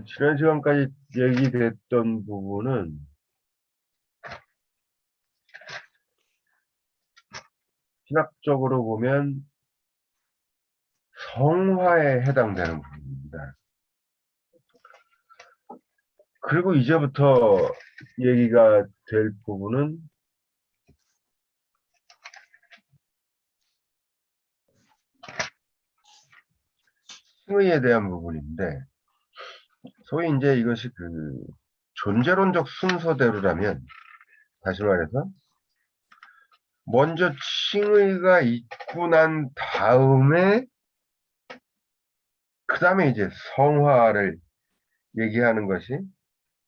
지난 시간까지 얘기됐던 부분은 신학적으로 보면 성화에 해당되는 부분입니다. 그리고 이제부터 얘기가 될 부분은 칭의에 대한 부분인데, 소위 이제 이것이 존재론적 순서대로라면, 다시 말해서 먼저 칭의가 있고 난 다음에 그 다음에 이제 성화를 얘기하는 것이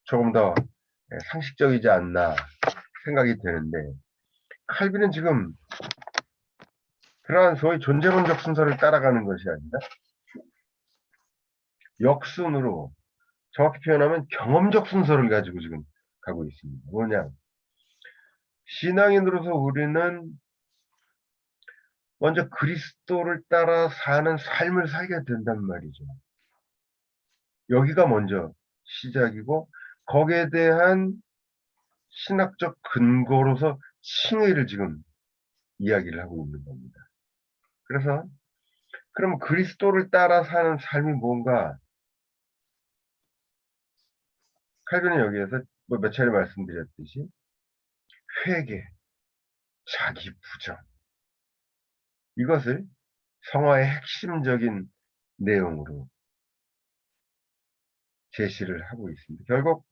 조금 더 상식적이지 않나 생각이 되는데, 칼빈은 지금 그러한 소위 존재론적 순서를 따라가는 것이 아니라 역순으로, 정확히 표현하면 경험적 순서를 가지고 지금 가고 있습니다. 뭐냐, 신앙인으로서 우리는 먼저 그리스도를 따라 사는 삶을 살게 된단 말이죠. 여기가 먼저 시작이고, 거기에 대한 신학적 근거로서 칭의를 지금 이야기를 하고 있는 겁니다. 그래서 그럼 그리스도를 따라 사는 삶이 뭔가, 칼빈은 여기에서 몇 차례 말씀드렸듯이 회개, 자기 부정, 이것을 성화의 핵심적인 내용으로 제시를 하고 있습니다. 결국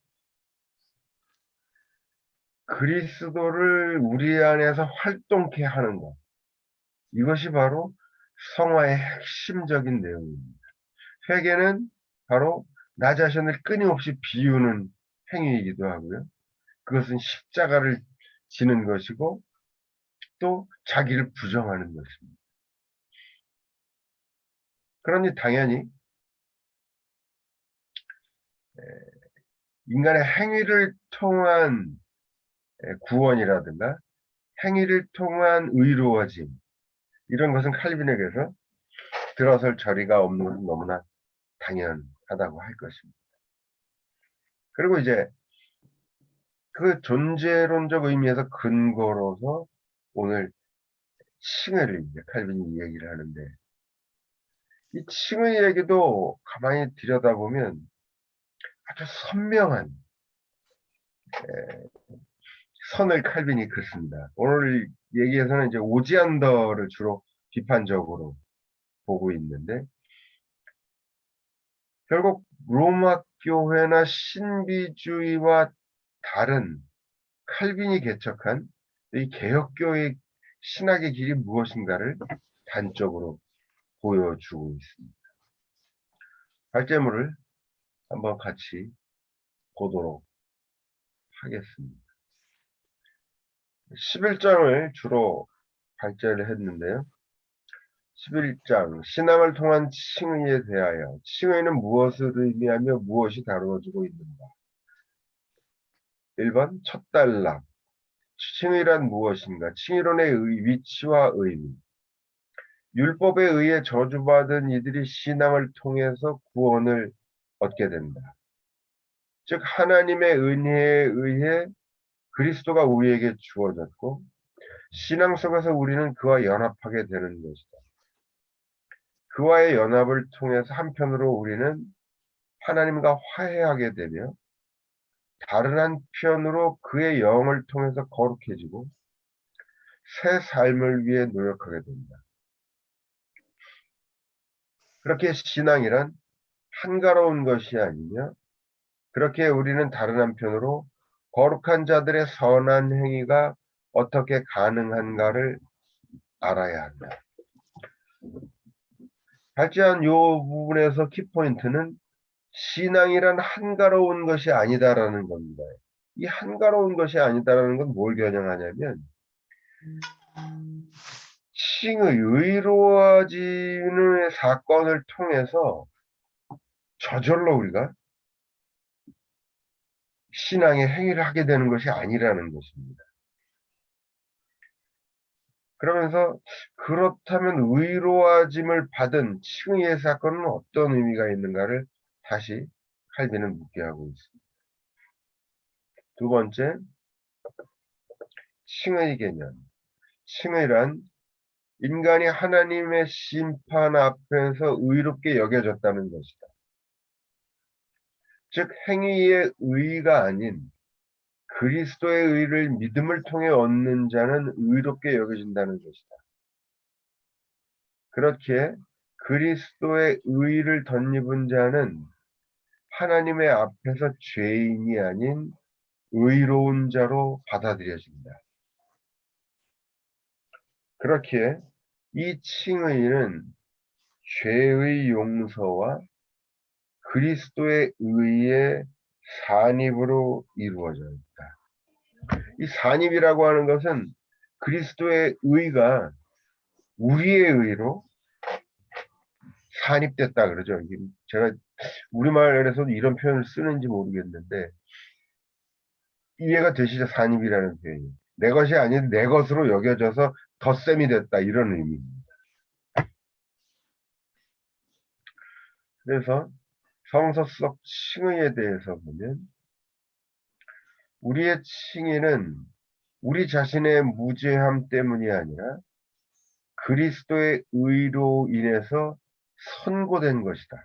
그리스도를 우리 안에서 활동케 하는 것, 이것이 바로 성화의 핵심적인 내용입니다. 회개는 바로 나 자신을 끊임없이 비우는 행위이기도 하고요. 그것은 십자가를 지는 것이고, 또 자기를 부정하는 것입니다. 그러니 당연히 인간의 행위를 통한 구원이라든가 행위를 통한 의로워짐, 이런 것은 칼빈에게서 들어설 저리가 없는 것은 너무나 당연하다고 할 것입니다. 그리고 이제 그 존재론적 의미에서 근거로서 오늘 칭의를 이제 칼빈이 얘기를 하는데, 이 칭의 얘기도 가만히 들여다보면 아주 선명한 선을 칼빈이 긋습니다. 오늘 얘기에서는 이제 오지안더를 주로 비판적으로 보고 있는데, 결국 로마 교회나 신비주의와 다른 칼빈이 개척한 이 개혁교의 신학의 길이 무엇인가를 단적으로 보여주고 있습니다. 발제물을 한번 같이 보도록 하겠습니다. 11장을 주로 발제를 했는데요. 11장, 신앙을 통한 칭의에 대하여, 칭의는 무엇을 의미하며 무엇이 다루어지고 있는가. 1번, 첫 단락, 칭의란 무엇인가, 칭의론의 위치와 의미. 율법에 의해 저주받은 이들이 신앙을 통해서 구원을 얻게 된다. 즉 하나님의 은혜에 의해 그리스도가 우리에게 주어졌고, 신앙 속에서 우리는 그와 연합하게 되는 것이다. 그와의 연합을 통해서 한편으로 우리는 하나님과 화해하게 되며, 다른 한편으로 그의 영을 통해서 거룩해지고 새 삶을 위해 노력하게 된다. 그렇게 신앙이란 한가로운 것이 아니며, 그렇게 우리는 다른 한편으로 거룩한 자들의 선한 행위가 어떻게 가능한가를 알아야 한다. 발제한 이 부분에서 키포인트는 신앙이란 한가로운 것이 아니다라는 겁니다. 이 한가로운 것이 아니다라는 건 뭘 겨냥하냐면, 칭의, 의로워지는 사건을 통해서 저절로 우리가 신앙의 행위를 하게 되는 것이 아니라는 것입니다. 그러면서 그렇다면 의로워짐을 받은 칭의의 사건은 어떤 의미가 있는가를 다시 칼빈은 묻게 하고 있습니다. 두 번째, 칭의 개념. 칭의란 인간이 하나님의 심판 앞에서 의롭게 여겨졌다는 것이다. 즉 행위의 의의가 아닌 그리스도의 의를 믿음을 통해 얻는 자는 의롭게 여겨진다는 것이다. 그렇게 그리스도의 의를 덧입은 자는 하나님의 앞에서 죄인이 아닌 의로운 자로 받아들여진다. 그렇기에 이 칭의는 죄의 용서와 그리스도의 의의 산입으로 이루어져 있다. 이 산입이라고 하는 것은 그리스도의 의가 우리의 의로 산입됐다 그러죠. 제가 우리말에서도 이런 표현을 쓰는지 모르겠는데 이해가 되시죠? 산입이라는 표현이. 내 것이 아닌 내 것으로 여겨져서 덧셈이 됐다 이런 의미입니다. 그래서 성서 속 칭의에 대해서 보면 우리의 칭의는 우리 자신의 무죄함 때문이 아니라 그리스도의 의로 인해서 선고된 것이다.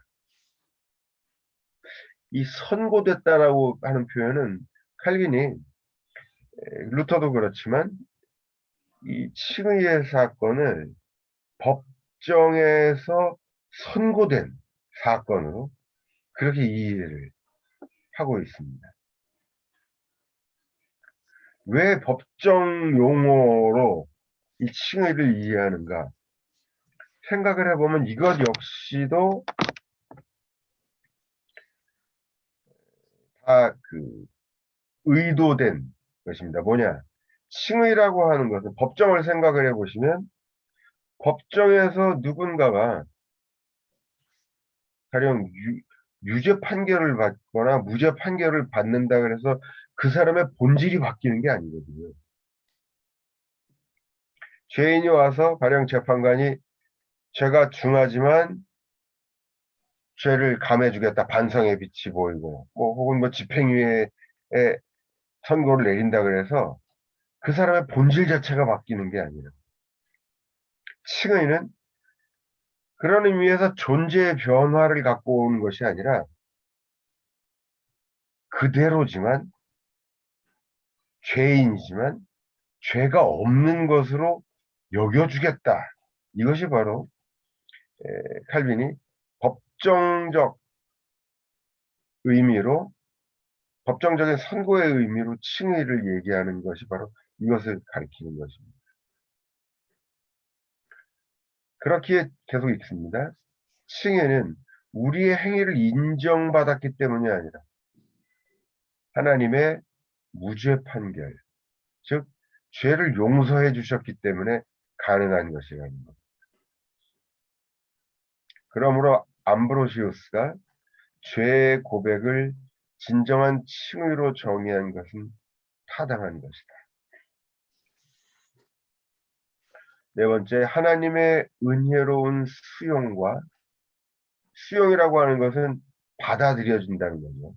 이 선고됐다라고 하는 표현은 칼빈이 루터도 그렇지만 이 칭의의 사건을 법정에서 선고된 사건으로 그렇게 이해를 하고 있습니다. 왜 법정 용어로 이 칭의를 이해하는가? 생각을 해보면 이것 역시도 다 의도된 것입니다. 뭐냐? 칭의라고 하는 것은 법정을 생각을 해보시면 법정에서 누군가가 가령 유죄 판결을 받거나 무죄 판결을 받는다 그래서 그 사람의 본질이 바뀌는 게 아니거든요. 죄인이 와서 가령 재판관이 죄가 중하지만 죄를 감해주겠다. 반성의 빛이 보이고 혹은 집행유예에 선고를 내린다 그래서 그 사람의 본질 자체가 바뀌는 게 아니라 칭의는 그런 의미에서 존재의 변화를 갖고 오는 것이 아니라 그대로지만 죄인이지만 죄가 없는 것으로 여겨주겠다. 이것이 바로 칼빈이 법정적 의미로 법정적인 선고의 의미로 칭의를 얘기하는 것이 바로 이것을 가리키는 것입니다. 그렇기에 계속 있습니다. 칭의는 우리의 행위를 인정받았기 때문이 아니라 하나님의 무죄 판결, 즉 죄를 용서해 주셨기 때문에 가능한 것이라는 것. 그러므로 암브로시우스가 죄의 고백을 진정한 칭의로 정의한 것은 타당한 것이다. 네 번째, 하나님의 은혜로운 수용이라고 하는 것은 받아들여진다는 거죠.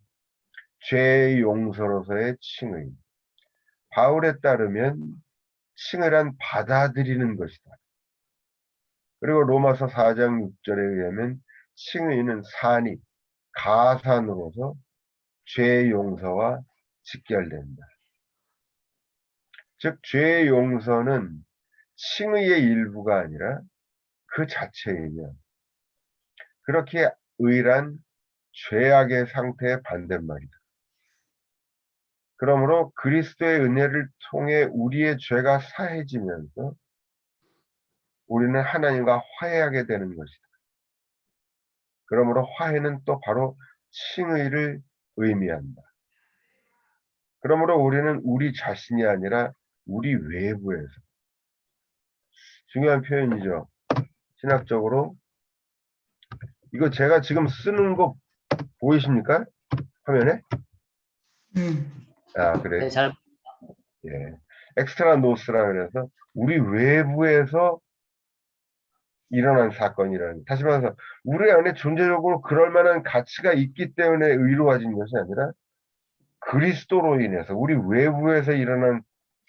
죄의 용서로서의 칭의. 바울에 따르면 칭의란 받아들이는 것이다. 그리고 로마서 4장 6절에 의하면 칭의는 산입, 가산으로서 죄의 용서와 직결된다. 즉 죄의 용서는 칭의의 일부가 아니라 그 자체이며 그렇게 의란 죄악의 상태의 반대말이다. 그러므로 그리스도의 은혜를 통해 우리의 죄가 사해지면서 우리는 하나님과 화해하게 되는 것이다. 그러므로 화해는 또 바로 칭의를 의미한다. 그러므로 우리는 우리 자신이 아니라 우리 외부에서 중요한 표현이죠. 신학적으로 이거 제가 지금 쓰는 거 보이십니까? 화면에? 아, 그래. 네, 잘. 예. 엑스트라 노스라 그래서 우리 외부에서 일어난 사건이라는, 다시 말해서 우리 안에 존재적으로 그럴 만한 가치가 있기 때문에 의로워진 것이 아니라 그리스도로 인해서 우리 외부에서 일어난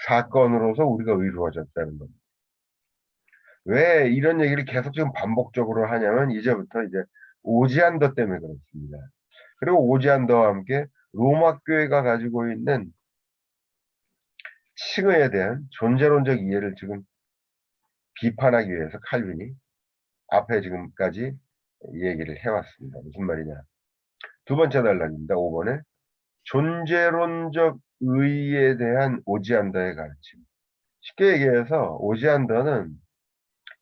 사건으로서 우리가 의로워졌다는 겁니다. 왜 이런 얘기를 계속 지금 반복적으로 하냐면 이제부터 이제 오지안더 때문에 그렇습니다. 그리고 오지안더와 함께 로마 교회가 가지고 있는 칭의에 대한 존재론적 이해를 지금 비판하기 위해서 칼빈이 앞에 지금까지 얘기를 해왔습니다. 무슨 말이냐. 두 번째 단락입니다. 5번에 존재론적 의의에 대한 오지안더의 가르침. 쉽게 얘기해서 오지안더는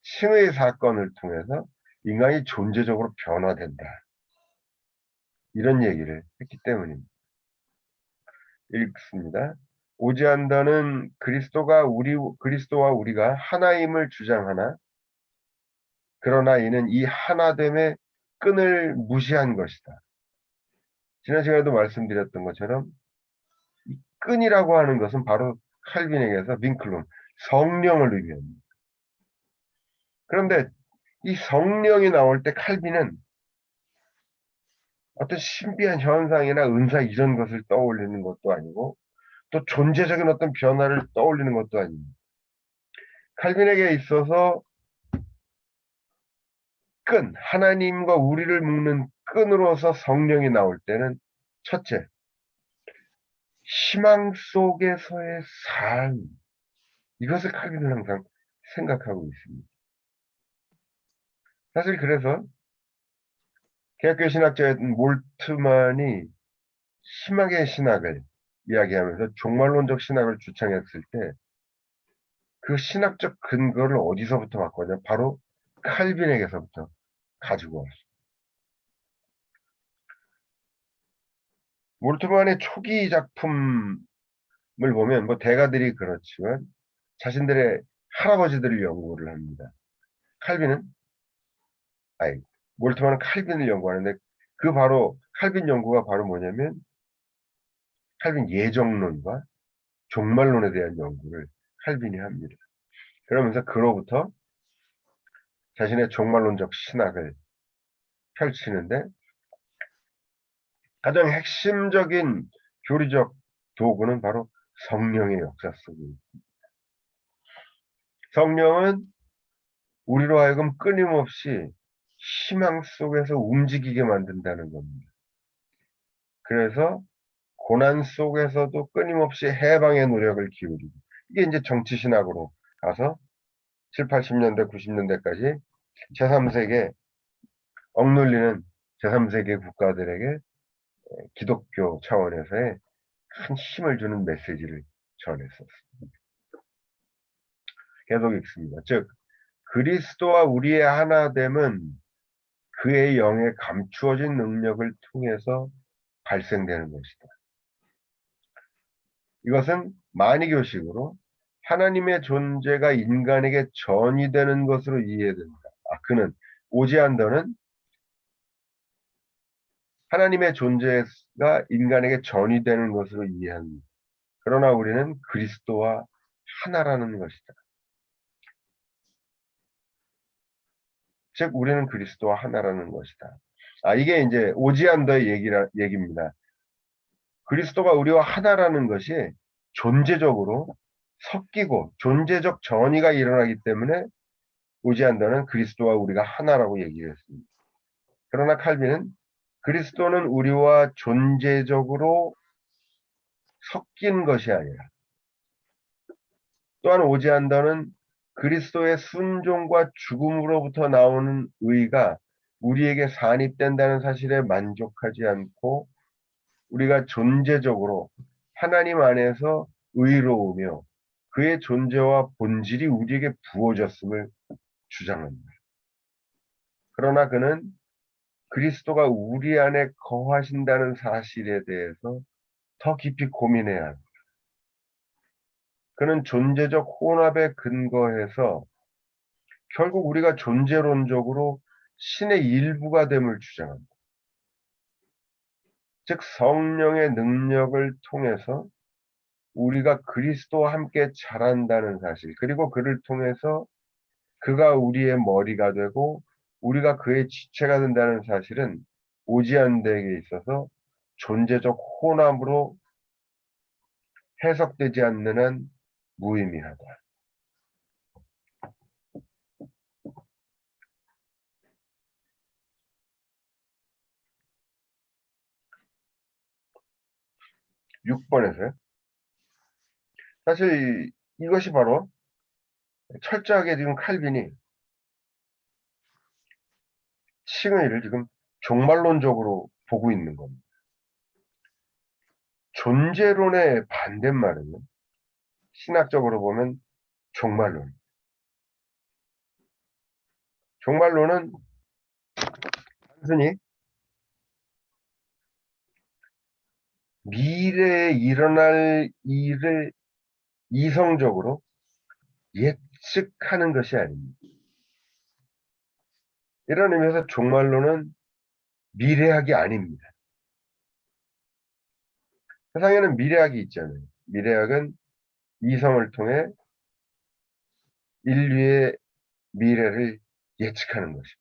칭의 사건을 통해서 인간이 존재적으로 변화된다. 이런 얘기를 했기 때문입니다. 읽습니다. 오지안더는 그리스도와 우리가 하나임을 주장하나 그러나 이는 이 하나됨의 끈을 무시한 것이다. 지난 시간에도 말씀드렸던 것처럼 이 끈이라고 하는 것은 바로 칼빈에게서 빈클론, 성령을 의미합니다. 그런데 이 성령이 나올 때 칼빈은 어떤 신비한 현상이나 은사 이런 것을 떠올리는 것도 아니고 또 존재적인 어떤 변화를 떠올리는 것도 아닙니다. 칼빈에게 있어서 끈, 하나님과 우리를 묶는 끈으로서 성령이 나올 때는 첫째, 희망 속에서의 삶. 이것을 칼빈은 항상 생각하고 있습니다. 사실 그래서 개혁교 신학자였던 몰트만이 희망의 신학을 이야기하면서 종말론적 신학을 주창했을 때 그 신학적 근거를 어디서부터 갖고 왔냐? 바로 칼빈에게서부터 가지고 왔어요. 몰트만의 초기 작품을 보면 뭐 대가들이 그렇지만 자신들의 할아버지들을 연구를 합니다. 칼빈은 아니 몰트만은 칼빈을 연구하는데 그 바로 칼빈 연구가 바로 뭐냐면 칼빈 예정론과 종말론에 대한 연구를 칼빈이 합니다. 그러면서 그로부터 자신의 종말론적 신학을 펼치는데 가장 핵심적인 교리적 도구는 바로 성령의 역사 속에 있습니다. 성령은 우리로 하여금 끊임없이 희망 속에서 움직이게 만든다는 겁니다. 그래서 고난 속에서도 끊임없이 해방의 노력을 기울이고 이게 이제 정치신학으로 가서 7, 80년대, 90년대까지 제3세계 억눌리는 제3세계 국가들에게 기독교 차원에서의 큰 힘을 주는 메시지를 전했었습니다. 계속 읽습니다. 즉 그리스도와 우리의 하나됨은 그의 영에 감추어진 능력을 통해서 발생되는 것이다. 이것은 만이교식으로 하나님의 존재가 인간에게 전이되는 것으로 이해된다. 그는 오지안더는 하나님의 존재가 인간에게 전이되는 것으로 이해합니다. 그러나 우리는 그리스도와 하나라는 것이다. 즉 우리는 그리스도와 하나라는 것이다. 이게 이제 오지안더의 얘기입니다. 그리스도가 우리와 하나라는 것이 존재적으로 섞이고 존재적 전이가 일어나기 때문에 오지안더는 그리스도와 우리가 하나라고 얘기를 했습니다. 그러나 칼빈은 그리스도는 우리와 존재적으로 섞인 것이 아니라 또한 오지안더는 그리스도의 순종과 죽음으로부터 나오는 의가 우리에게 산입된다는 사실에 만족하지 않고 우리가 존재적으로 하나님 안에서 의로우며 그의 존재와 본질이 우리에게 부어졌음을 주장합니다. 그러나 그는 그리스도가 우리 안에 거하신다는 사실에 대해서 더 깊이 고민해야 합니다. 그는 존재적 혼합에 근거해서 결국 우리가 존재론적으로 신의 일부가 됨을 주장합니다. 즉 성령의 능력을 통해서 우리가 그리스도와 함께 자란다는 사실, 그리고 그를 통해서 그가 우리의 머리가 되고 우리가 그의 지체가 된다는 사실은 오지 않는 데에 있어서 존재적 혼합으로 해석되지 않는 한 무의미하다. 6번에서요. 사실 이것이 바로 철저하게 지금 칼빈이 칭의를 지금 종말론적으로 보고 있는 겁니다. 존재론의 반대말은 신학적으로 보면 종말론. 종말론은 단순히 미래에 일어날 일을 이성적으로 예측하는 것이 아닙니다. 이런 의미에서 종말론은 미래학이 아닙니다. 세상에는 미래학이 있잖아요. 미래학은 이성을 통해 인류의 미래를 예측하는 것입니다.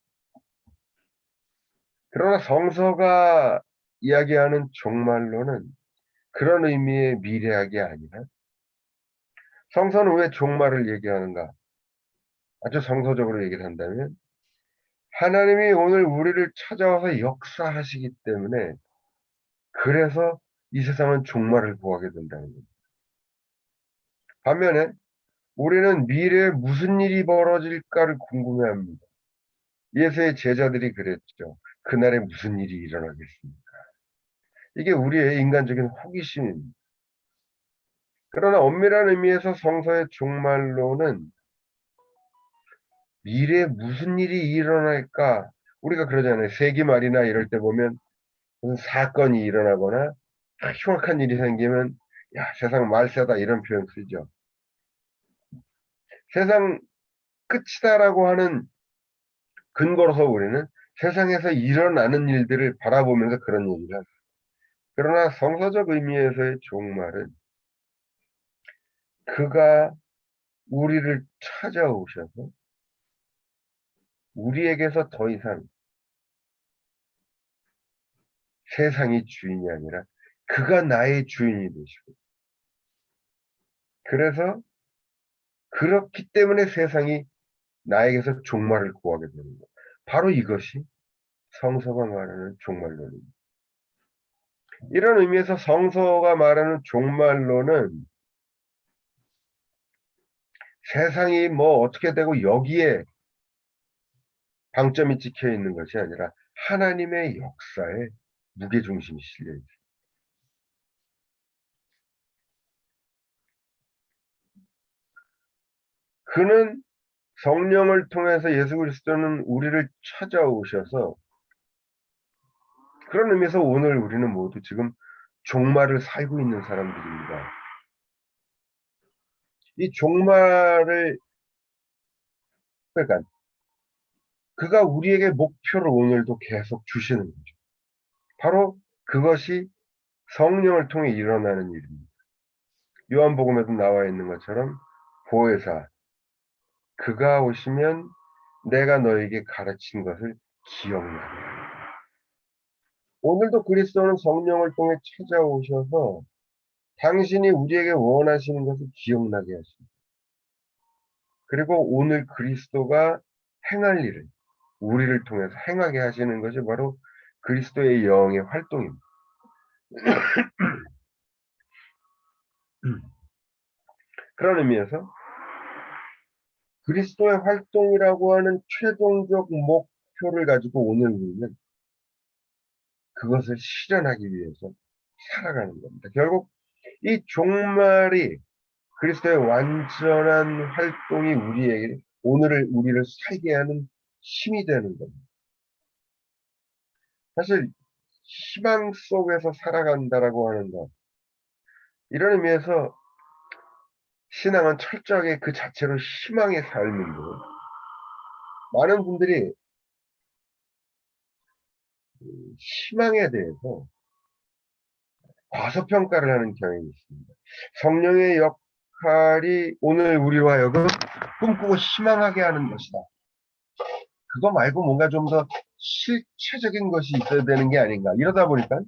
그러나 성서가 이야기하는 종말론은 그런 의미의 미래학이 아니라 성서는 왜 종말을 얘기하는가? 아주 성서적으로 얘기를 한다면 하나님이 오늘 우리를 찾아와서 역사하시기 때문에 그래서 이 세상은 종말을 구하게 된다는 겁니다. 반면에 우리는 미래에 무슨 일이 벌어질까를 궁금해합니다. 예수의 제자들이 그랬죠. 그날에 무슨 일이 일어나겠습니까? 이게 우리의 인간적인 호기심입니다. 그러나 엄밀한 의미에서 성서의 종말론은 미래에 무슨 일이 일어날까? 우리가 그러잖아요. 세기말이나 이럴 때 보면 무슨 사건이 일어나거나 흉악한 일이 생기면 야, 세상 말세다 이런 표현 쓰죠. 세상 끝이다라고 하는 근거로서 우리는 세상에서 일어나는 일들을 바라보면서 그런 얘기를 합니다. 그러나 성서적 의미에서의 종말은 그가 우리를 찾아오셔서 우리에게서 더 이상 세상이 주인이 아니라 그가 나의 주인이 되시고 그래서 그렇기 때문에 세상이 나에게서 종말을 구하게 되는 것. 바로 이것이 성서가 말하는 종말론입니다. 이런 의미에서 성서가 말하는 종말론은 세상이 뭐 어떻게 되고 여기에 방점이 찍혀 있는 것이 아니라 하나님의 역사에 무게중심이 실려 있습니다. 그는 성령을 통해서 예수 그리스도는 우리를 찾아오셔서 그런 의미에서 오늘 우리는 모두 지금 종말을 살고 있는 사람들입니다. 이 종말을 그러니까 그가 우리에게 목표를 오늘도 계속 주시는 거죠. 바로 그것이 성령을 통해 일어나는 일입니다. 요한복음에도 나와 있는 것처럼 보혜사 그가 오시면 내가 너에게 가르친 것을 기억나게 하리라. 오늘도 그리스도는 성령을 통해 찾아오셔서 당신이 우리에게 원하시는 것을 기억나게 하십니다. 그리고 오늘 그리스도가 행할 일을 우리를 통해서 행하게 하시는 것이 바로 그리스도의 영의 활동입니다. 그런 의미에서 그리스도의 활동이라고 하는 최종적 목표를 가지고 오늘 우리는 그것을 실현하기 위해서 살아가는 겁니다. 결국 이 종말이 그리스도의 완전한 활동이 우리에게 오늘을 우리를 살게 하는 힘이 되는 겁니다. 사실 희망 속에서 살아간다라고 하는 것 이런 의미에서 신앙은 철저하게 그 자체로 희망의 삶인데 많은 분들이 희망에 대해서 과소평가를 하는 경향이 있습니다. 성령의 역할이 오늘 우리로 하여금 꿈꾸고 희망하게 하는 것이다. 그거 말고 뭔가 좀 더 실체적인 것이 있어야 되는 게 아닌가. 이러다 보니까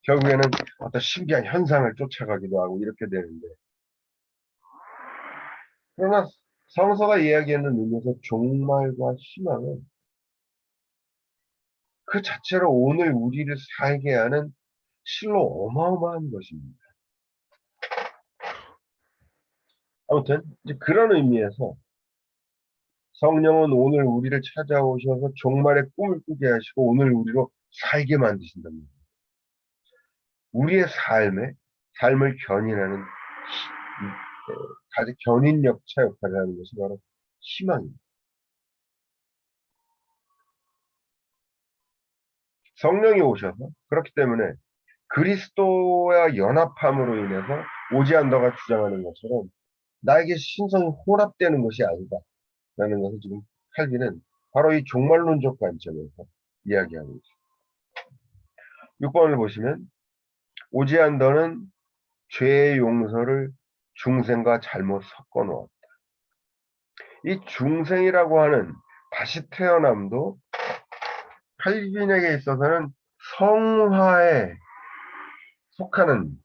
결국에는 어떤 신기한 현상을 쫓아가기도 하고 이렇게 되는데. 그러나 성서가 이야기하는 의미에서 종말과 희망은 그 자체로 오늘 우리를 살게 하는 실로 어마어마한 것입니다. 아무튼 이제 그런 의미에서 성령은 오늘 우리를 찾아오셔서 종말의 꿈을 꾸게 하시고 오늘 우리로 살게 만드신답니다. 우리의 삶을 견인하는 아주 견인역차 역할을 하는 것이 바로 희망입니다. 성령이 오셔서 그렇기 때문에 그리스도와 연합함으로 인해서 오지안더가 주장하는 것처럼 나에게 신성이 혼합되는 것이 아니다 라는 것을 지금 칼빈은 바로 이 종말론적 관점에서 이야기하고 있습니다. 6번을 보시면 오지안더는 죄의 용서를 중생과 잘못 섞어 놓았다. 이 중생이라고 하는 다시 태어남도 칼빈에게 있어서는 성화에 속하는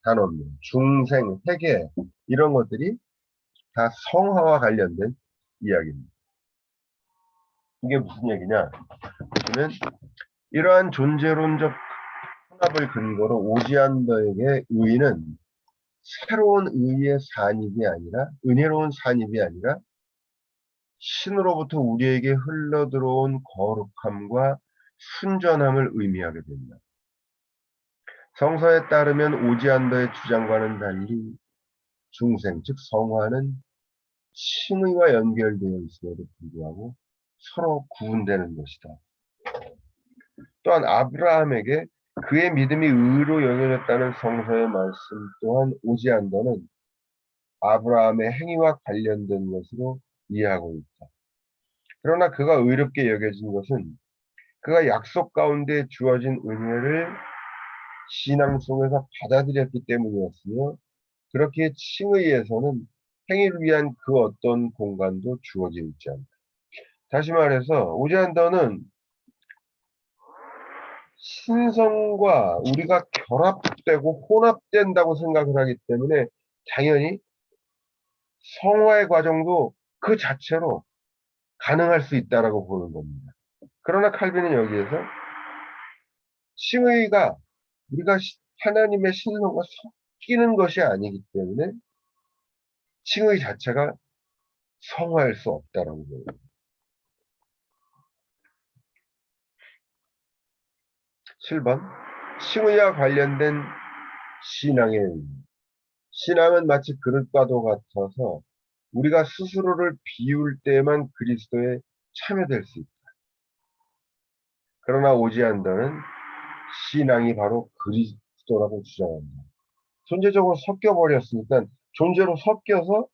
단어입니다. 중생, 회개 이런 것들이 다 성화와 관련된 이야기입니다. 이게 무슨 얘기냐? 보시면 이러한 존재론적 혼합을 근거로 오지안더에게 의는 새로운 의의 산입이 아니라 은혜로운 산입이 아니라 신으로부터 우리에게 흘러들어온 거룩함과 순전함을 의미하게 됩니다. 성서에 따르면 오지안더의 주장과는 달리 중생, 즉 성화는 칭의와 연결되어 있음에도 불구하고 서로 구분되는 것이다. 또한 아브라함에게 그의 믿음이 의로 여겨졌다는 성서의 말씀 또한 오지안더는 아브라함의 행위와 관련된 것으로 이해하고 있다. 그러나 그가 의롭게 여겨진 것은 그가 약속 가운데 주어진 은혜를 신앙 속에서 받아들였기 때문이었으며 그렇게 칭의에서는 행위를 위한 그 어떤 공간도 주어져 있지 않다. 다시 말해서 오지안더는 신성과 우리가 결합되고 혼합된다고 생각을 하기 때문에 당연히 성화의 과정도 그 자체로 가능할 수 있다라고 보는 겁니다. 그러나 칼빈은 여기에서 칭의가 우리가 하나님의 신성과 섞이는 것이 아니기 때문에 칭의 자체가 성화할 수 없다라고 봅니다. 7번 칭의와 관련된 신앙의 의미. 신앙은 마치 그릇과도 같아서 우리가 스스로를 비울 때에만 그리스도에 참여될 수 있다. 그러나 오지안더는 신앙이 바로 그리스도라고 주장합니다. 존재적으로 섞여버렸으니까 존재로 섞여서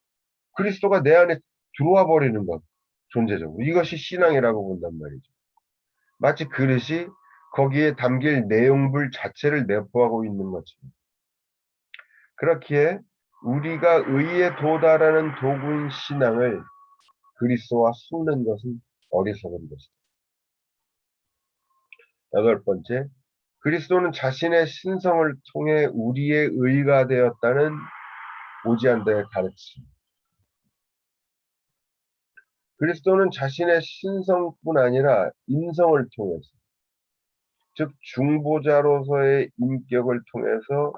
그리스도가 내 안에 들어와 버리는 것, 존재적으로. 이것이 신앙이라고 본단 말이죠. 마치 그릇이 거기에 담길 내용물 자체를 내포하고 있는 것처럼. 그렇기에 우리가 의에 도달하는 도구인 신앙을 그리스도와 섞는 것은 어리석은 것이다. 8번째, 그리스도는 자신의 신성을 통해 우리의 의가 되었다는 오지안더의 가르침. 그리스도는 자신의 신성뿐 아니라 인성을 통해서, 즉 중보자로서의 인격을 통해서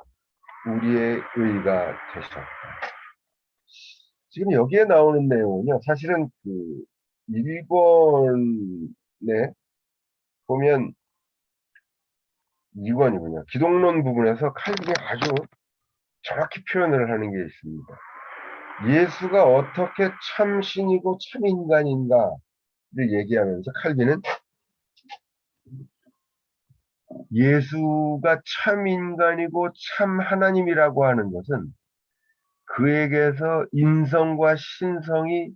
우리의 의가 되셨다. 지금 여기에 나오는 내용은요, 사실은 그 일본에 보면 2권이군요. 기독론 부분에서 칼빈이 아주 정확히 표현을 하는 게 있습니다. 예수가 어떻게 참 신이고 참 인간인가를 얘기하면서 칼빈은 예수가 참 인간이고 참 하나님이라고 하는 것은 그에게서 인성과 신성이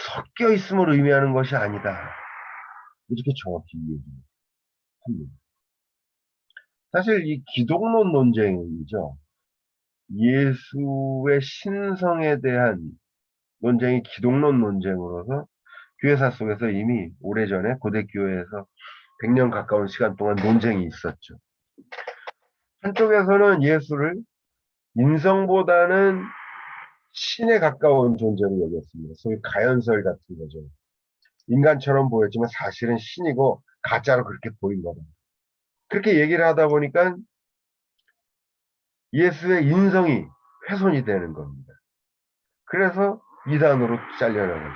섞여 있음을 의미하는 것이 아니다. 이렇게 정확히 얘기합니다. 사실 이 기독론 논쟁이죠. 예수의 신성에 대한 논쟁이 기독론 논쟁으로서 교회사 속에서 이미 오래전에 고대교회에서 100년 가까운 시간 동안 논쟁이 있었죠. 한쪽에서는 예수를 인성보다는 신에 가까운 존재로 여겼습니다. 소위 가연설 같은 거죠. 인간처럼 보였지만 사실은 신이고 가짜로 그렇게 보인 거다. 그렇게 얘기를 하다 보니까 예수의 인성이 훼손이 되는 겁니다. 그래서 이단으로 잘려나가죠.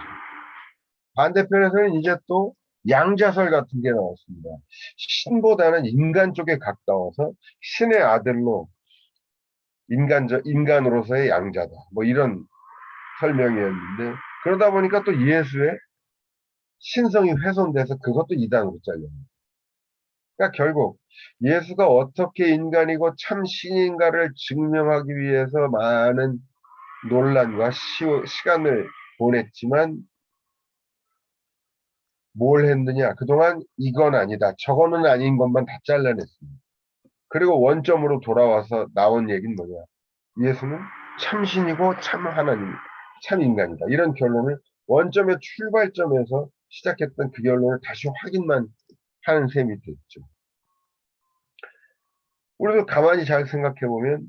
반대편에서는 이제 또 양자설 같은 게 나왔습니다. 신보다는 인간 쪽에 가까워서 신의 아들로 인간으로서의 양자다. 뭐 이런 설명이었는데 그러다 보니까 또 예수의 신성이 훼손돼서 그것도 이단으로 잘려요. 그러니까 결국 예수가 어떻게 인간이고 참 신인가를 증명하기 위해서 많은 논란과 시간을 보냈지만 뭘 했느냐? 그동안 이건 아니다. 저거는 아닌 것만 다 잘라냈습니다. 그리고 원점으로 돌아와서 나온 얘기는 뭐냐? 예수는 참신이고 참 하나님, 참 인간이다. 이런 결론을 원점의 출발점에서 시작했던 그 결론을 다시 확인만 하는 셈이 됐죠. 우리도 가만히 잘 생각해보면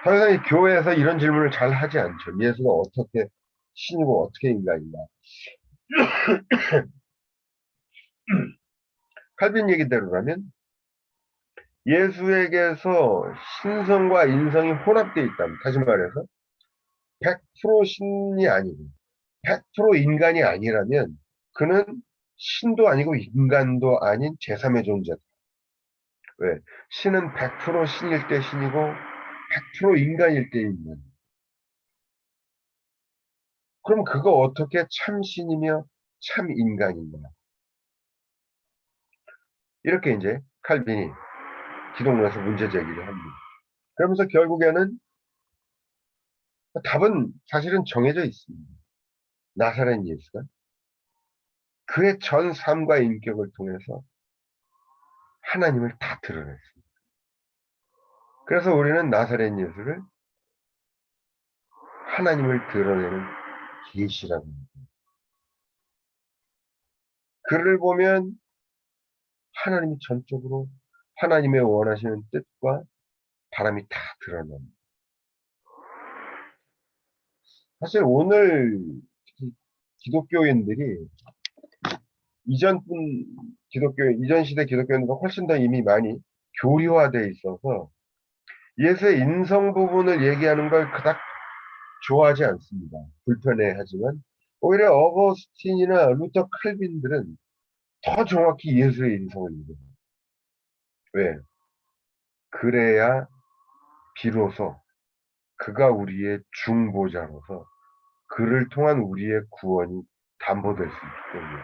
더 이상 이 교회에서 이런 질문을 잘 하지 않죠. 예수가 어떻게 신이고 어떻게 인간인가. 칼빈 얘기대로라면 예수에게서 신성과 인성이 혼합되어 있다면, 다시 말해서 100% 신이 아니고 100% 인간이 아니라면 그는 신도 아니고 인간도 아닌 제3의 존재다. 왜? 신은 100% 신일 때 신이고 100% 인간일 때 인간. 그럼 그거 어떻게 참 신이며 참 인간인가? 이렇게 이제 칼빈이 기독론에서 문제 제기를 합니다. 그러면서 결국에는 답은 사실은 정해져 있습니다. 나사렛 예수가 그의 전 삶과 인격을 통해서 하나님을 다 드러냈습니다. 그래서 우리는 나사렛 예수를 하나님을 드러내는 계시라고 합니다. 그를 보면 하나님이 전적으로 하나님의 원하시는 뜻과 바람이 다 드러납니다. 사실 오늘 기독교인들이 이전 시대 기독교인들과 훨씬 더 이미 많이 교리화되어 있어서 예수의 인성 부분을 얘기하는 걸 그닥 좋아하지 않습니다. 불편해하지만 오히려 어거스틴이나 루터 칼빈들은 더 정확히 예수의 인성을 읽어요. 왜? 그래야 비로소 그가 우리의 중보자로서 그를 통한 우리의 구원이 담보될 수 있기 때문에.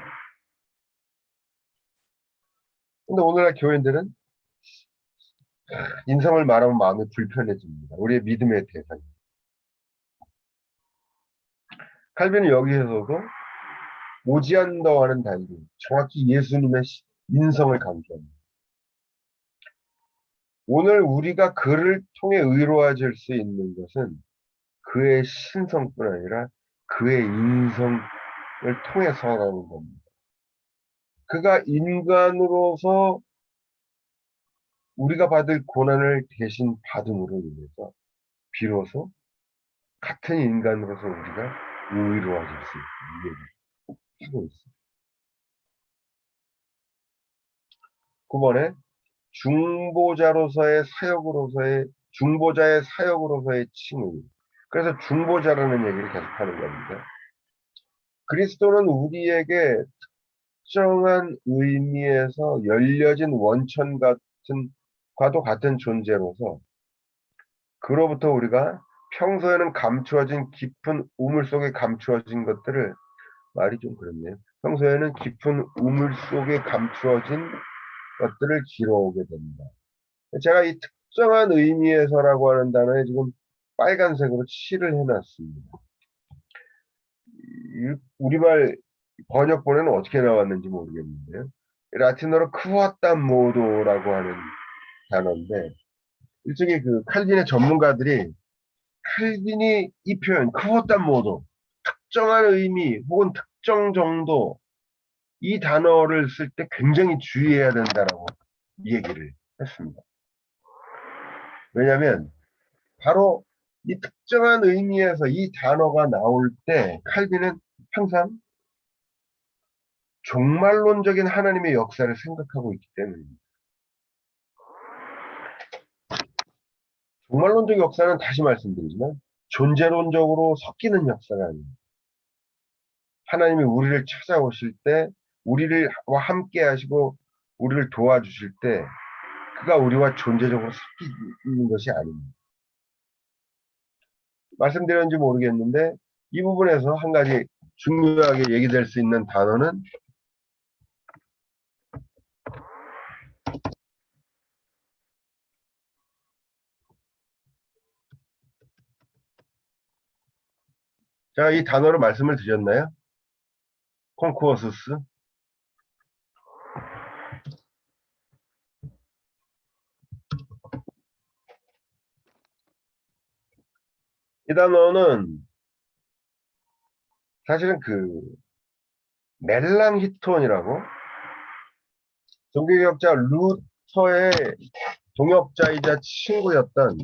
근데 오늘날 교인들은 인성을 말하면 마음이 불편해집니다. 우리의 믿음의 대상이. 칼빈은 여기에서도 오지안더와는 달리 정확히 예수님의 인성을 강조합니다. 오늘 우리가 그를 통해 의로워질 수 있는 것은 그의 신성뿐 아니라 그의 인성을 통해서라는 겁니다. 그가 인간으로서 우리가 받을 고난을 대신 받음으로 인해서 비로소 같은 인간으로서 우리가 의로워질 수 있는 얘기를 하고 있습니다. 9번에 중보자의 사역으로서의 칭의. 그래서 중보자라는 얘기를 계속하는 겁니다. 그리스도는 우리에게 특정한 의미에서 열려진 원천 과도 같은 존재로서 그로부터 우리가 평소에는 감추어진 깊은 우물 속에 감추어진 것들을 말이 좀 그렇네요. 평소에는 깊은 우물 속에 감추어진 것들을 길어오게 됩니다. 제가 이 특정한 의미에서라고 하는 단어에 지금 빨간색으로 칠을 해놨습니다. 우리말 번역본에는 어떻게 나왔는지 모르겠는데요. 라틴어로 크와땀 모도라고 하는 단어인데 일종의 그 칼빈의 전문가들이 칼빈이 이 표현 크보단 모도 특정한 의미 혹은 특정 정도 이 단어를 쓸 때 굉장히 주의해야 된다라고 얘기를 했습니다. 왜냐하면 바로 이 특정한 의미에서 이 단어가 나올 때 칼빈은 항상 종말론적인 하나님의 역사를 생각하고 있기 때문입니다. 종말론적 역사는 다시 말씀드리지만 존재론적으로 섞이는 역사가 아닙니다. 하나님이 우리를 찾아오실 때 우리와 함께 하시고 우리를 도와주실 때 그가 우리와 존재적으로 섞이는 것이 아닙니다. 말씀드렸는지 모르겠는데 이 부분에서 한 가지 중요하게 얘기될 수 있는 단어는 제가 이 단어로 말씀을 드렸나요? 콘쿠어스스. 이 단어는 사실은 그 멜랑히톤이라고 종교개혁자 루터의 동역자이자 친구였던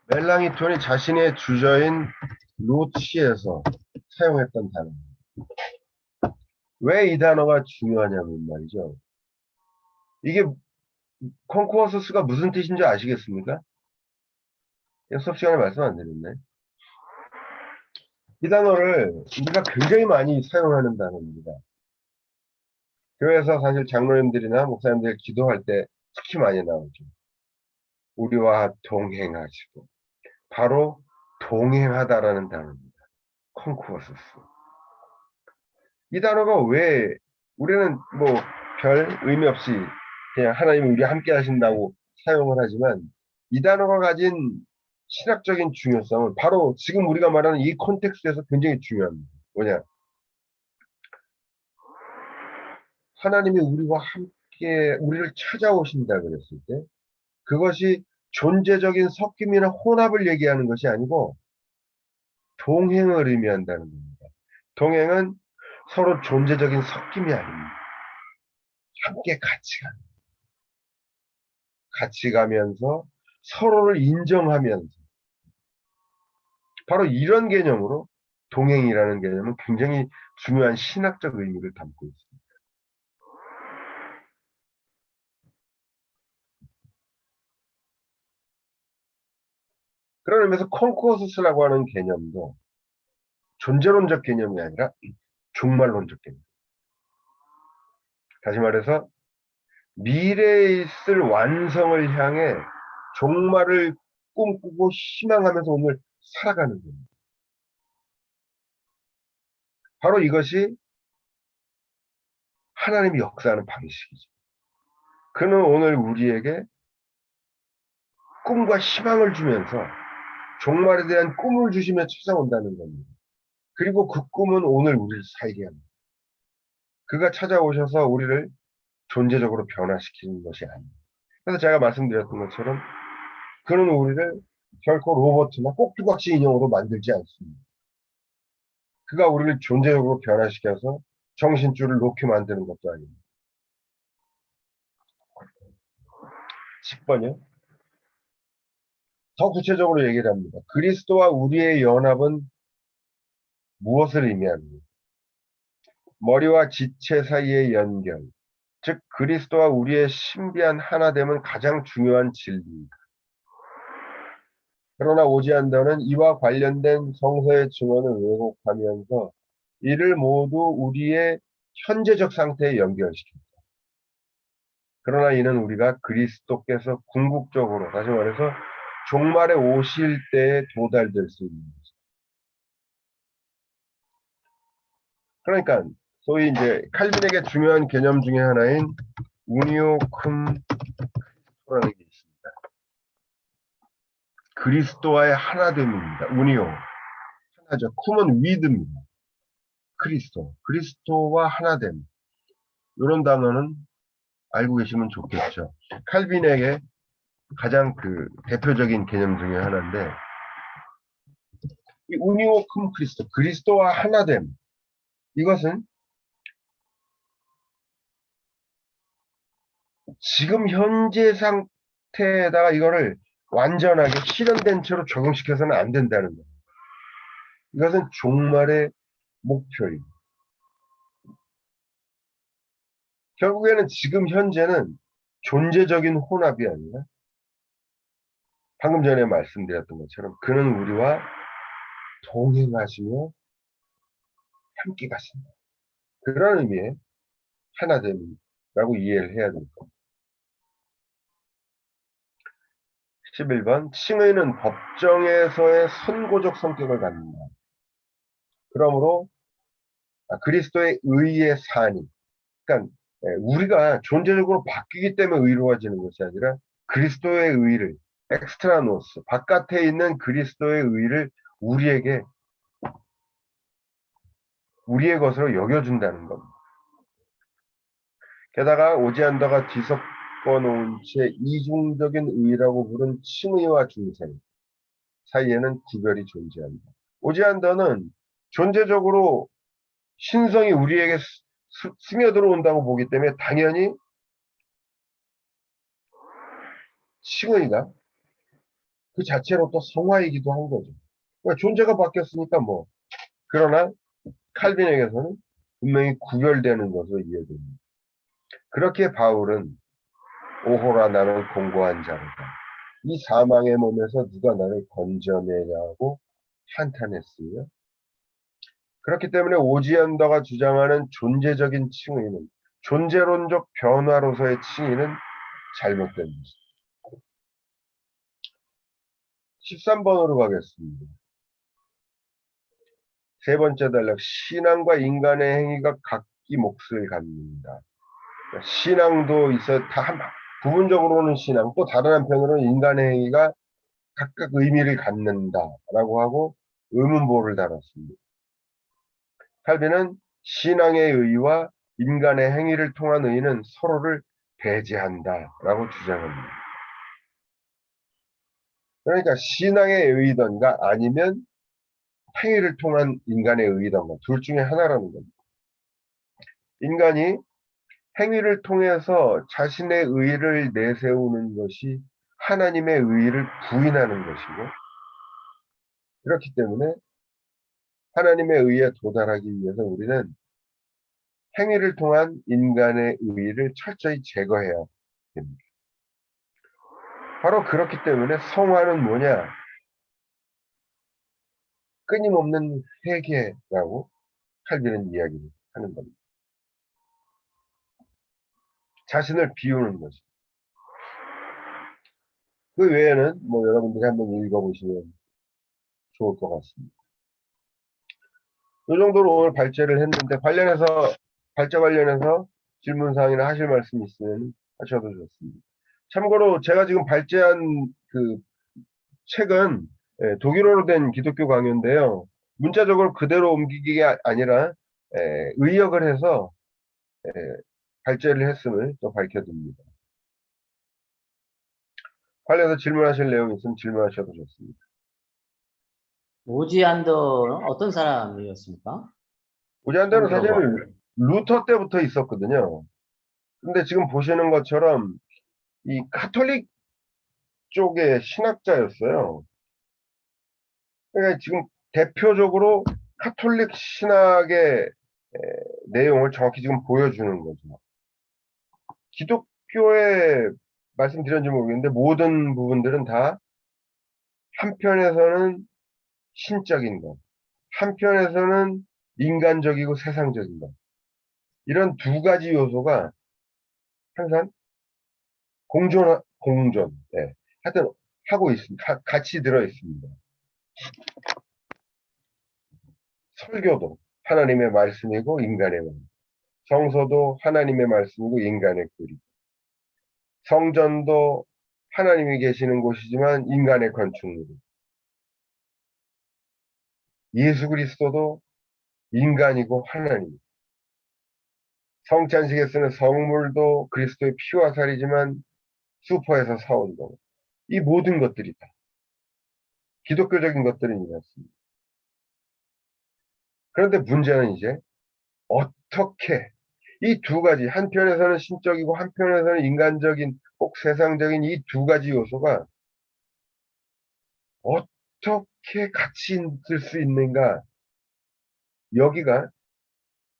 멜랑히톤이 자신의 주저인 로치에서 사용했던 단어입니다. 왜 이 단어가 중요하냐면 말이죠. 이게 콘쿠어스스가 무슨 뜻인지 아시겠습니까? 수업 시간에 말씀 안 드렸네. 이 단어를 우리가 굉장히 많이 사용하는 단어입니다. 교회에서 사실 장로님들이나 목사님들 기도할 때 특히 많이 나오죠. 우리와 동행하시고 바로 동행하다라는 단어입니다. 콘쿠어스스. 이 단어가 왜 우리는 뭐 별 의미 없이 그냥 하나님이 우리와 함께 하신다고 사용을 하지만 이 단어가 가진 신학적인 중요성은 바로 지금 우리가 말하는 이 콘텍스트에서 굉장히 중요합니다. 뭐냐? 하나님이 우리와 함께 우리를 찾아오신다 그랬을 때 그것이 존재적인 섞임이나 혼합을 얘기하는 것이 아니고 동행을 의미한다는 겁니다. 동행은 서로 존재적인 섞임이 아닙니다. 함께 같이 가면서 서로를 인정하면서 바로 이런 개념으로 동행이라는 개념은 굉장히 중요한 신학적 의미를 담고 있습니다. 그런 의미에서 콘코서스라고 하는 개념도 존재론적 개념이 아니라 종말론적 개념. 다시 말해서 미래에 있을 완성을 향해 종말을 꿈꾸고 희망하면서 오늘 살아가는 겁니다. 바로 이것이 하나님이 역사하는 방식이죠. 그는 오늘 우리에게 꿈과 희망을 주면서 종말에 대한 꿈을 주시며 찾아온다는 겁니다. 그리고 그 꿈은 오늘 우리를 살게 합니다. 그가 찾아오셔서 우리를 존재적으로 변화시키는 것이 아닙니다. 그래서 제가 말씀드렸던 것처럼 그는 우리를 결코 로봇이나 꼭두각시 인형으로 만들지 않습니다. 그가 우리를 존재적으로 변화시켜서 정신줄을 놓게 만드는 것도 아닙니다. 10번이요. 더 구체적으로 얘기를 합니다. 그리스도와 우리의 연합은 무엇을 의미합니까? 머리와 지체 사이의 연결, 즉 그리스도와 우리의 신비한 하나됨은 가장 중요한 진리입니다. 그러나 오지안더는 이와 관련된 성서의 증언을 왜곡하면서 이를 모두 우리의 현재적 상태에 연결시킵니다. 그러나 이는 우리가 그리스도께서 궁극적으로, 다시 말해서 종말에 오실 때에 도달될 수 있는 것입니다. 그러니까 소위 이제 칼빈에게 중요한 개념 중에 하나인 우니오 쿰 크리스토라는 게 있습니다. 그리스도와의 하나됨입니다. 우니오 하나죠. 쿰은 위드입니다. 그리스도와 하나됨. 이런 단어는 알고 계시면 좋겠죠. 칼빈에게 가장 그 대표적인 개념 중에 하나인데, 이 우니오 cum 크리스토, 그리스도와 하나됨. 이것은 지금 현재 상태에다가 이거를 완전하게 실현된 채로 적용시켜서는 안 된다는 거예요. 이것은 종말의 목표입니다. 결국에는 지금 현재는 존재적인 혼합이 아니라 방금 전에 말씀드렸던 것처럼 그는 우리와 동행하시며 함께 가신다. 그런 의미의 하나됨이라고 이해를 해야 될 겁니다. 11번 칭의는 법정에서의 선고적 성격을 갖는다. 그러므로 그리스도의 의의 산이, 그러니까 우리가 존재적으로 바뀌기 때문에 의로워지는 것이 아니라 그리스도의 의를, 엑스트라노스, 바깥에 있는 그리스도의 의를 우리에게, 우리의 것으로 여겨준다는 겁니다. 게다가 오지안더가 뒤섞어 놓은 채 이중적인 의라고 부른 칭의와 중생 사이에는 구별이 존재한다. 오지안더는 존재적으로 신성이 우리에게 스며들어온다고 보기 때문에 당연히 칭의가 그 자체로 또 성화이기도 한 거죠. 그러니까 존재가 바뀌었으니까 뭐. 그러나 칼빈에게서는 분명히 구별되는 것으로 이해됩니다. 그렇게 바울은 오호라 나는 공고한 자로다. 이 사망의 몸에서 누가 나를 건져내냐고 한탄했으며 그렇기 때문에 오지언더가 주장하는 존재적인 칭의는 존재론적 변화로서의 칭의는 잘못된 것입니다. 13번으로 가겠습니다. 세 번째 단락 신앙과 인간의 행위가 각기 몫을 갖는다. 신앙도 있어 다 부분적으로는 신앙 또 다른 한편으로는 인간의 행위가 각각 의미를 갖는다라고 하고 의문보를 달았습니다. 칼빈은 신앙의 의의와 인간의 행위를 통한 의의는 서로를 배제한다라고 주장합니다. 그러니까 신앙의 의의던가 아니면 행위를 통한 인간의 의의던가 둘 중에 하나라는 겁니다. 인간이 행위를 통해서 자신의 의의를 내세우는 것이 하나님의 의의를 부인하는 것이고 그렇기 때문에 하나님의 의의에 도달하기 위해서 우리는 행위를 통한 인간의 의의를 철저히 제거해야 됩니다. 바로 그렇기 때문에 성화는 뭐냐? 끊임없는 회개라고 칼빈은 이야기를 하는 겁니다. 자신을 비우는 거죠. 그 외에는 뭐 여러분들이 한번 읽어보시면 좋을 것 같습니다. 이 정도로 오늘 발제를 했는데 발제 관련해서 질문사항이나 하실 말씀 있으면 하셔도 좋습니다. 참고로 제가 지금 발제한 그 책은 독일어로 된 기독교 강요인데요. 문자적으로 그대로 옮기기가 아니라 의역을 해서 발제를 했음을 또 밝혀드립니다. 관련해서 질문하실 내용 있으면 질문하셔도 좋습니다. 오지안더는 어떤 사람이었습니까? 오지안더는 사실은 루터 때부터 있었거든요. 근데 지금 보시는 것처럼 이 카톨릭 쪽의 신학자였어요. 그러니까 지금 대표적으로 카톨릭 신학의 내용을 정확히 지금 보여주는 거죠. 기독교에 말씀드렸는지 모르겠는데 모든 부분들은 다 한편에서는 신적인 것, 한편에서는 인간적이고 세상적인 것. 이런 두 가지 요소가 항상 공존, 하여튼 하고 있습니다. 같이 들어 있습니다. 설교도 하나님의 말씀이고 인간의 말씀. 성서도 하나님의 말씀이고 인간의 글이고. 성전도 하나님이 계시는 곳이지만 인간의 건축물이고. 예수 그리스도도 인간이고 하나님. 성찬식에 쓰는 성물도 그리스도의 피와 살이지만 슈퍼에서 사온 거. 이 모든 것들이 다 기독교적인 것들은 이렇습니다. 그런데 문제는 이제 어떻게 이 두 가지, 한편에서는 신적이고 한편에서는 인간적인, 꼭 세상적인 이 두 가지 요소가 어떻게 같이 있을 수 있는가? 여기가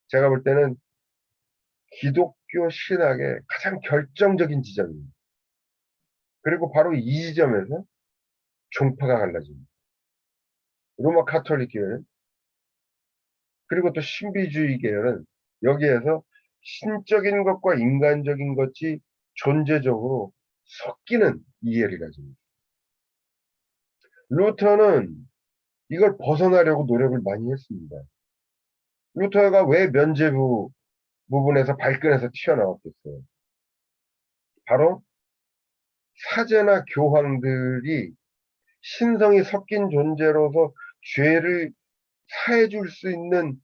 제가 볼 때는 기독교 신학의 가장 결정적인 지점입니다. 그리고 바로 이 지점에서 종파가 갈라집니다. 로마 카톨릭 교회는, 그리고 또 신비주의 계열은 여기에서 신적인 것과 인간적인 것이 존재적으로 섞이는 이해를 가집니다. 루터는 이걸 벗어나려고 노력을 많이 했습니다. 루터가 왜 면죄부 부분에서 발끈해서 튀어나왔겠어요? 바로 사제나 교황들이 신성이 섞인 존재로서 죄를 사해줄 수 있는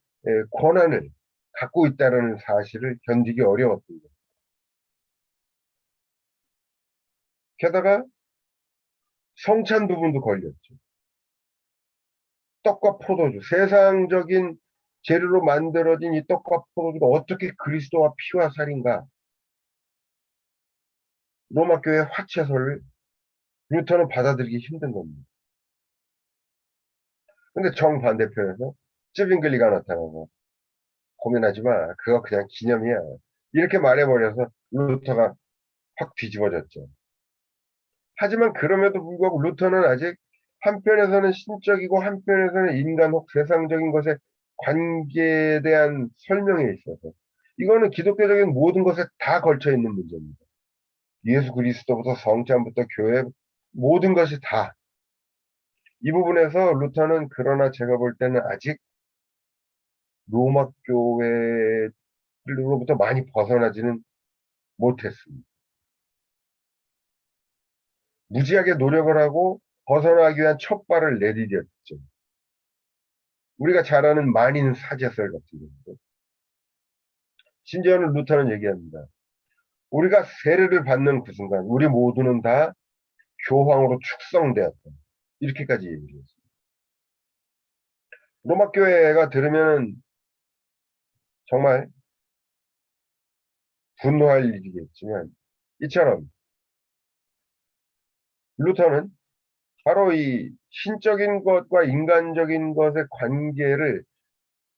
권한을 갖고 있다는 사실을 견디기 어려웠습니다. 게다가 성찬 부분도 걸렸죠. 떡과 포도주, 세상적인 재료로 만들어진 이 떡과 포도주가 어떻게 그리스도와 피와 살인가? 로마 교회 화채설을 루터는 받아들이기 힘든 겁니다. 근데 정반대편에서 쯔빙글리가 나타나서 고민하지 마. 그거 그냥 기념이야. 이렇게 말해버려서 루터가 확 뒤집어졌죠. 하지만 그럼에도 불구하고 루터는 아직 한편에서는 신적이고 한편에서는 인간 혹 세상적인 것의 관계에 대한 설명에 있어서 이거는 기독교적인 모든 것에 다 걸쳐 있는 문제입니다. 예수 그리스도부터 성찬부터 교회 모든 것이 다. 이 부분에서 루터는 그러나 제가 볼 때는 아직 로마 교회로부터 많이 벗어나지는 못했습니다. 무지하게 노력을 하고 벗어나기 위한 첫 발을 내디뎠죠. 우리가 잘 아는 만인 사제설 같은 경우도. 심지어는 루터는 얘기합니다. 우리가 세례를 받는 그 순간 우리 모두는 다 교황으로 축성되었다. 이렇게까지 얘기를 했습니다. 로마 교회가 들으면 정말 분노할 일이겠지만 이처럼 루터는 바로 이 신적인 것과 인간적인 것의 관계를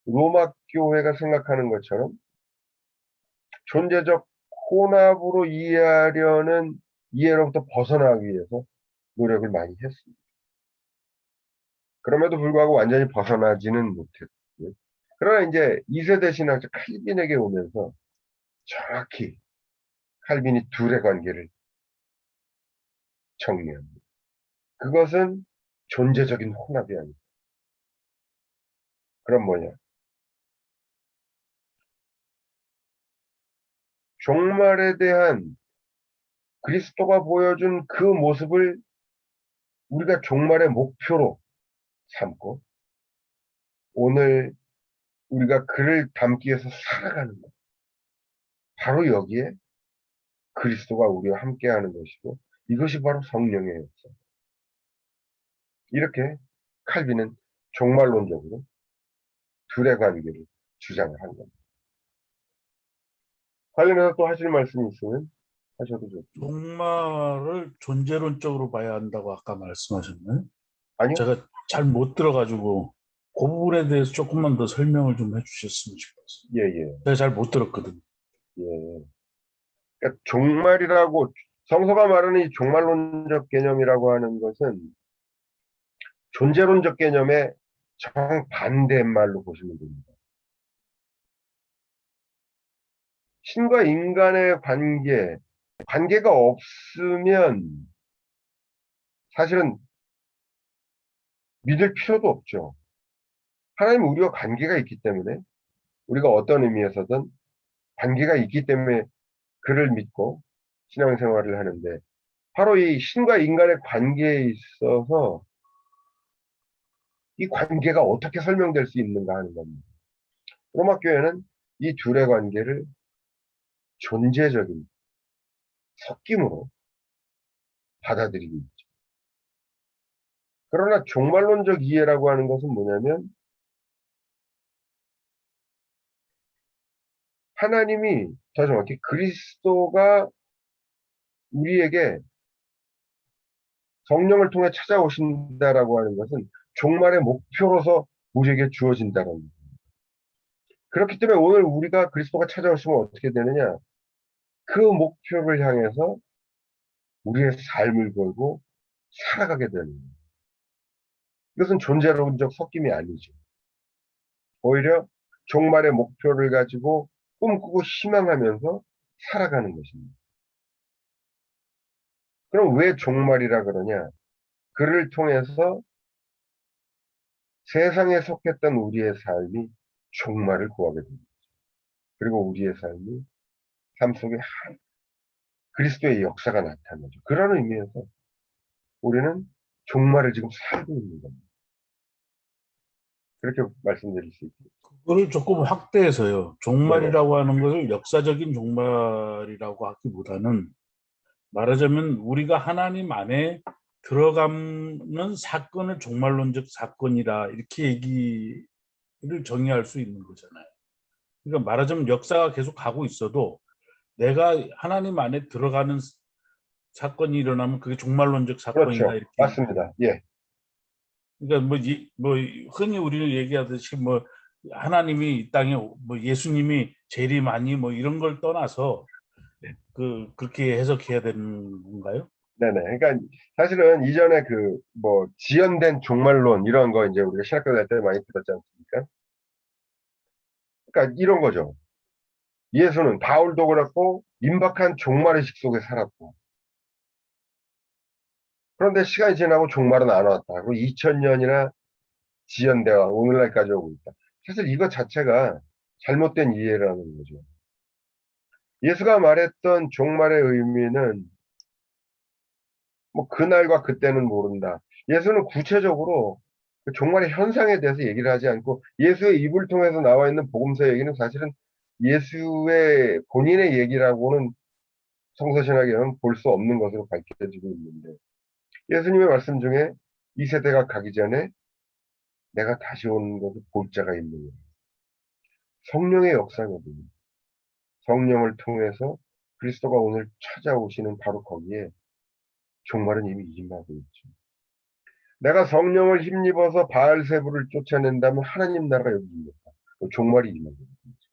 로마 교회가 생각하는 것처럼 존재적 혼합으로 이해하려는 이해로부터 벗어나기 위해서 노력을 많이 했습니다. 그럼에도 불구하고 완전히 벗어나지는 못했고요. 그러나 이제 2세대 신학자 칼빈에게 오면서 정확히 칼빈이 둘의 관계를 정리합니다. 그것은 존재적인 혼합이 아니다. 그럼 뭐냐? 종말에 대한 그리스도가 보여준 그 모습을 우리가 종말의 목표로 삼고 오늘 우리가 그를 담기 위해서 살아가는 것. 바로 여기에 그리스도가 우리와 함께하는 것이고 이것이 바로 성령의 역사. 이렇게 칼빈은 종말론적으로 둘의 관계를 주장을 한 겁니다. 관련해서 또 하실 말씀이 있으면 하셔도 좋습니다. 종말을 존재론적으로 봐야 한다고 아까 말씀하셨나요? 아니요? 제가 잘 못 들어가지고 그 부분에 대해서 조금만 더 설명을 좀 해주셨으면 싶었어요. 예, 예, 제가 잘 못 들었거든요. 예. 그러니까 종말이라고 성서가 말하는 이 종말론적 개념이라고 하는 것은 존재론적 개념의 정반대말로 보시면 됩니다. 신과 인간의 관계가 없으면 사실은 믿을 필요도 없죠. 하나님은 우리와 관계가 있기 때문에 우리가 어떤 의미에서든 관계가 있기 때문에 그를 믿고 신앙생활을 하는데 바로 이 신과 인간의 관계에 있어서 이 관계가 어떻게 설명될 수 있는가 하는 겁니다. 로마 교회는 이 둘의 관계를 존재적인 섞임으로 받아들이고 있죠. 그러나 종말론적 이해라고 하는 것은 뭐냐면 하나님이 더 정확히 그리스도가 우리에게 성령을 통해 찾아오신다라고 하는 것은 종말의 목표로서 우리에게 주어진다는 거예요. 그렇기 때문에 오늘 우리가 그리스도가 찾아오시면 어떻게 되느냐? 그 목표를 향해서 우리의 삶을 걸고 살아가게 되는 거예요. 이것은 존재론적 섞임이 아니죠. 오히려 종말의 목표를 가지고 꿈꾸고 희망하면서 살아가는 것입니다. 그럼 왜 종말이라 그러냐? 그를 통해서 세상에 속했던 우리의 삶이 종말을 구하게 됩니다. 그리고 우리의 삶이 삶 속에 그리스도의 역사가 나타나죠. 그런 의미에서 우리는 종말을 지금 살고 있는 겁니다. 그렇게 말씀드릴 수 있습니다. 그거를 조금 확대해서요. 네네. 종말이라고 하는 것을 역사적인 종말이라고 하기보다는 말하자면 우리가 하나님 안에 들어가는 사건을 종말론적 사건이라 이렇게 얘기를 정의할 수 있는 거잖아요. 그러니까 말하자면 역사가 계속 가고 있어도 내가 하나님 안에 들어가는 사건이 일어나면 그게 종말론적 사건이다 그렇죠. 이렇게. 맞습니다. 예. 그러니까 뭐 흔히 우리는 얘기하듯이 뭐 하나님이 이 땅에 뭐 예수님이 재림하니 뭐 이런 걸 떠나서 그렇게 해석해야 되는 건가요? 네네. 그러니까 사실은 이전에 그 뭐 지연된 종말론 이런 거 이제 우리가 신학교 다닐 때 많이 들었지 않습니까? 그러니까 이런 거죠. 예수는 바울도 그렇고 임박한 종말의식 속에 살았고 그런데 시간이 지나고 종말은 안 왔다. 그리고 2000년이나 지연되어 오늘날까지 오고 있다. 사실 이것 자체가 잘못된 이해라는 거죠. 예수가 말했던 종말의 의미는 뭐 그날과 그때는 모른다. 예수는 구체적으로 그 종말의 현상에 대해서 얘기를 하지 않고 예수의 입을 통해서 나와 있는 복음서 얘기는 사실은 예수의 본인의 얘기라고는 성서신학에는 볼 수 없는 것으로 밝혀지고 있는데 예수님의 말씀 중에 이 세대가 가기 전에 내가 다시 오는 것을 볼 자가 있느냐. 성령의 역사거든요. 성령을 통해서 그리스도가 오늘 찾아오시는 바로 거기에 종말은 이미 임하고 있죠. 내가 성령을 힘입어서 바알세부를 쫓아낸다면 하나님 나라가 여기 임했다. 종말이 임하고 있죠.